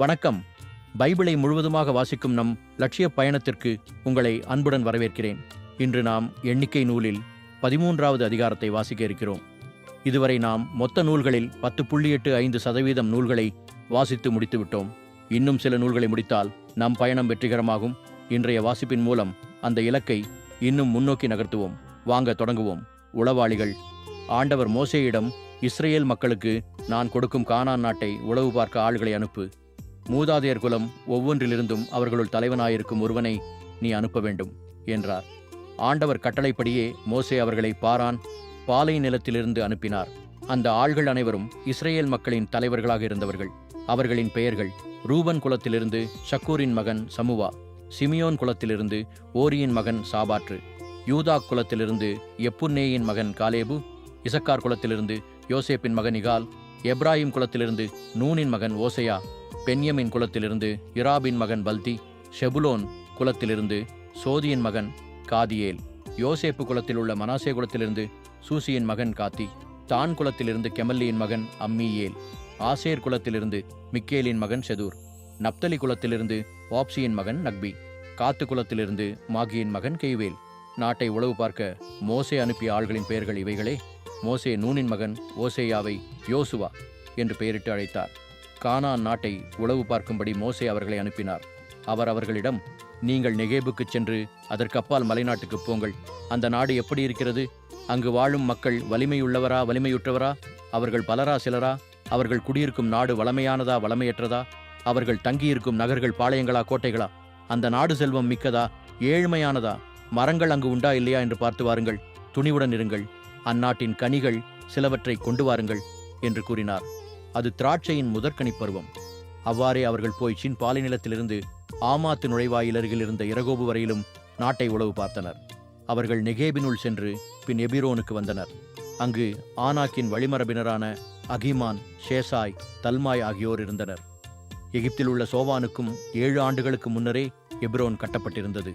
வணக்கம். பைபிளை முழுவதுமாக வாசிக்கும் நம் லட்சிய பயணத்திற்கு உங்களை அன்புடன் வரவேற்கிறேன். இன்று நாம் எண்ணிக்கை நூலில் 13வது அதிகாரத்தை வாசிக்க இருக்கிறோம். இதுவரை நாம் மொத்த நூல்களில் 10.85% நூல்களை வாசித்து முடித்துவிட்டோம். இன்னும் சில நூல்களை முடித்தால் நம் பயணம் வெற்றிகரமாகும். இன்றைய வாசிப்பின் மூலம் அந்த இலக்கை இன்னும் முன்னோக்கி நகர்த்துவோம். வாங்க தொடங்குவோம். உளவாளிகள். ஆண்டவர் மோசேயிடம், இஸ்ரேல் மக்களுக்கு நான் கொடுக்கும் கானான் நாட்டை உளவு பார்க்க ஆள்களை அனுப்பு. மூதாதையர் குலம் ஒவ்வொன்றிலிருந்தும் அவர்களுள் தலைவனாயிருக்கும் ஒருவனை நீ அனுப்ப வேண்டும் என்றார். ஆண்டவர் கட்டளைப்படியே மோசே அவர்களை பாரான் பாலை நிலத்திலிருந்து அனுப்பினார். அந்த ஆள்கள் அனைவரும் இஸ்ரேல் மக்களின் தலைவர்களாக இருந்தவர்கள். அவர்களின் பெயர்கள்: ரூபன் குலத்திலிருந்து ஷக்கூரின் மகன் சமுவா, சிமியோன் குலத்திலிருந்து ஓரியின் மகன் சாபாற்று, யூதா குலத்திலிருந்து எப்புன்னேயின் மகன் காலேபு, இசக்கார் குலத்திலிருந்து யோசேப்பின் மகன் இகால், எப்ராஹிம் குலத்திலிருந்து நூனின் மகன் ஓசையா, பென்யமின் குலத்திலிருந்து இராபின் மகன் பல்தி, ஷெபுலோன் குலத்திலிருந்து சோதியின் மகன் காதியேல், யோசேப்பு குலத்தில் உள்ள மனாசே குலத்திலிருந்து சூசியின் மகன் காத்தி, தான் குலத்திலிருந்து கெமல்லியின் மகன் அம்மியேல், ஆசேர் குலத்திலிருந்து மிக்கேலின் மகன் செதூர், நப்தலி குலத்திலிருந்து வாப்சியின் மகன் நக்பி, காத்து குலத்திலிருந்து மாகியின் மகன் கெய்வேல். நாட்டை உளவு பார்க்க மோசே அனுப்பிய ஆள்களின் பெயர்கள் இவைகளே. மோசே நூனின் மகன் ஓசேயாவை யோசுவா என்று பெயரிட்டு அழைத்தார். கானான் நாட்டை உளவு பார்க்கும்படி மோசே அவர்களை அனுப்பினார். அவர் அவர்களிடம், நீங்கள் நெகேபுக்குச் சென்று அதற்கு அப்பால் மலைநாட்டுக்குப் போங்கள். அந்த நாடு எப்படி இருக்கிறது? அங்கு வாழும் மக்கள் வலிமையுள்ளவரா வலிமையுற்றவரா? அவர்கள் பலரா சிலரா? அவர்கள் குடியிருக்கும் நாடு வளமையானதா வளமையற்றதா? அவர்கள் தங்கியிருக்கும் நகர்கள் பாளையங்களா கோட்டைகளா? அந்த நாடு செல்வம் மிக்கதா ஏழ்மையானதா? மரங்கள் அங்கு உண்டா இல்லையா என்று பார்த்து வாருங்கள். துணிவுடன் இருங்கள். அந்நாட்டின் கனிகள் சிலவற்றை கொண்டு வாருங்கள் என்று கூறினார். அது திராட்சையின் முதற்கனி பருவம். அவ்வாறே அவர்கள் போய் சின் பாலை நிலத்திலிருந்து ஆமாத்து நுழைவாயில் அருகில் இருந்த இரகோபு வரையிலும் நாட்டை உளவு பார்த்தனர். அவர்கள் நெகேபினுள் சென்று பின் எபிரோனுக்கு வந்தனர். அங்கு ஆனாக்கின் வழிமரபினரான அகிமான், ஷேசாய், தல்மாய் ஆகியோர் இருந்தனர். எகிப்தில் உள்ள சோவானுக்கும் 7 ஆண்டுகளுக்கு முன்னரே எபிரோன் கட்டப்பட்டிருந்தது.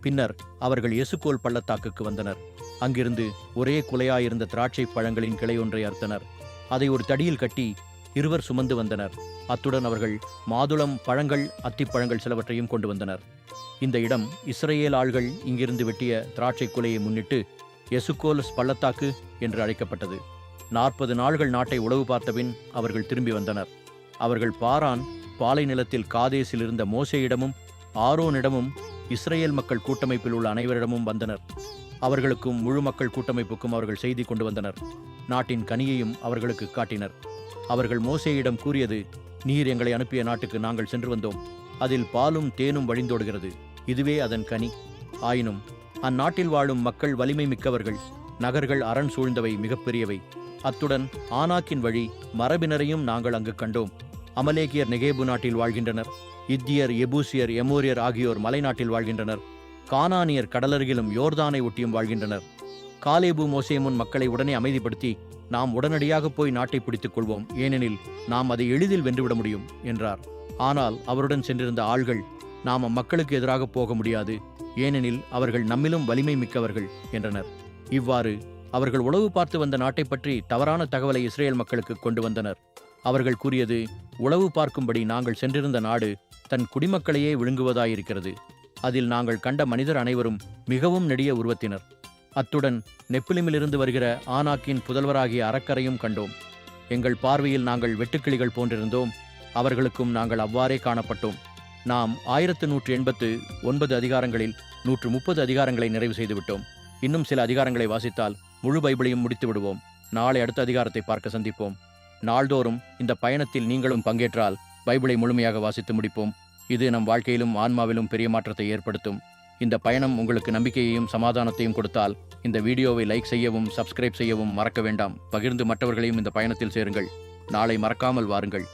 பின்னர் அவர்கள் எசுக்கோல் பள்ளத்தாக்குக்கு வந்தனர். அங்கிருந்து ஒரே குலையாயிருந்த திராட்சை பழங்களின் கிளை ஒன்றை அறுத்தனர். அதை ஒரு தடியில் கட்டி இருவர் சுமந்து வந்தனர். அத்துடன் அவர்கள் மாதுளம் பழங்கள், அத்திப்பழங்கள் சிலவற்றையும் கொண்டு வந்தனர். இந்த இடம் இஸ்ரேல் ஆள்கள் இங்கிருந்து வெட்டிய திராட்சை குலையை முன்னிட்டு எசுக்கோல் பள்ளத்தாக்கு என்று அழைக்கப்பட்டது. 40 நாள்கள் நாட்டை உளவு பார்த்தபின் அவர்கள் திரும்பி வந்தனர். அவர்கள் பாரான் பாலை நிலத்தில் காதேசில் இருந்த மோசேயிடமும் ஆரோனிடமும் இஸ்ரேல் மக்கள் கூட்டமைப்பில் உள்ள அனைவரிடமும் வந்தனர். அவர்களுக்கும் முழு மக்கள் கூட்டமைப்புக்கும் அவர்கள் செய்தி கொண்டு வந்தனர். நாட்டின் கனியையும் அவர்களுக்கு காட்டினர். அவர்கள் மோசேயிடம் கூறியது: நீர் எங்களை அனுப்பிய நாட்டுக்கு நாங்கள் சென்று வந்தோம். அதில் பாலும் தேனும் வழிந்தோடுகிறது. இதுவே அதன் கனி. ஆயினும் அந்நாட்டில் வாழும் மக்கள் வலிமை மிக்கவர்கள். நகர்கள் அரண் சூழ்ந்தவை, மிகப்பெரியவை. அத்துடன் ஆனாக்கின் வழி மரபினரையும் நாங்கள் அங்கு கண்டோம். அமலேக்கியர் நெகேபு நாட்டில் வாழ்கின்றனர். இத்தியர், எபூசியர், எமோரியர் ஆகியோர் மலைநாட்டில் வாழ்கின்றனர். கானானியர் கடலருகிலும் யோர்தானை ஒட்டியும் வாழ்கின்றனர். காலேபு மோசேமுன் மக்களை உடனே அமைதிப்படுத்தி, நாம் உடனடியாக போய் நாட்டை பிடித்துக் கொள்வோம், ஏனெனில் நாம் அதை எளிதில் வென்றுவிட முடியும் என்றார். ஆனால் அவருடன் சென்றிருந்த ஆள்கள், நாம் அம்மக்களுக்கு எதிராக போக முடியாது, ஏனெனில் அவர்கள் நம்மிலும் வலிமை மிக்கவர்கள் என்றனர். இவ்வாறு அவர்கள் உளவு பார்த்து வந்த நாட்டை பற்றி தவறான தகவலை இஸ்ரேல் மக்களுக்கு கொண்டு வந்தனர். அவர்கள் கூறியது: உளவு பார்க்கும்படி நாங்கள் சென்றிருந்த நாடு தன் குடிமக்களையே விழுங்குவதாயிருக்கிறது. அதில் நாங்கள் கண்ட மனிதர் அனைவரும் மிகவும் நெடிய உருவத்தினர். அத்துடன் நெப்பிலிமிலிருந்து வருகிற ஆனாக்கின் புதல்வராகிய அரக்கரையும் கண்டோம். எங்கள் பார்வையில் நாங்கள் வெட்டுக்கிளிகள் போன்றிருந்தோம். அவர்களுக்கும் நாங்கள் அவ்வாறே காணப்பட்டோம். நாம் 1189 அதிகாரங்களில் 130 அதிகாரங்களை நிறைவு செய்துவிட்டோம். இன்னும் சில அதிகாரங்களை வாசித்தால் முழு பைபிளையும் முடித்து விடுவோம். நாளை அடுத்த அதிகாரத்தை பார்க்க சந்திப்போம். நாள்தோறும் இந்த பயணத்தில் நீங்களும் பங்கேற்றால் பைபிளை முழுமையாக வாசித்து முடிப்போம். இது நம் வாழ்க்கையிலும் ஆன்மாவிலும் பெரிய மாற்றத்தை ஏற்படுத்தும். இந்த பயணம் உங்களுக்கு நம்பிக்கையையும் சமாதானத்தையும் கொடுத்தால் இந்த வீடியோவை லைக் செய்யவும், சப்ஸ்கிரைப் செய்யவும் மறக்க வேண்டாம். பகிர்ந்து மற்றவர்களையும் இந்த பயணத்தில் சேருங்கள். நாளை மறக்காமல் வாருங்கள்.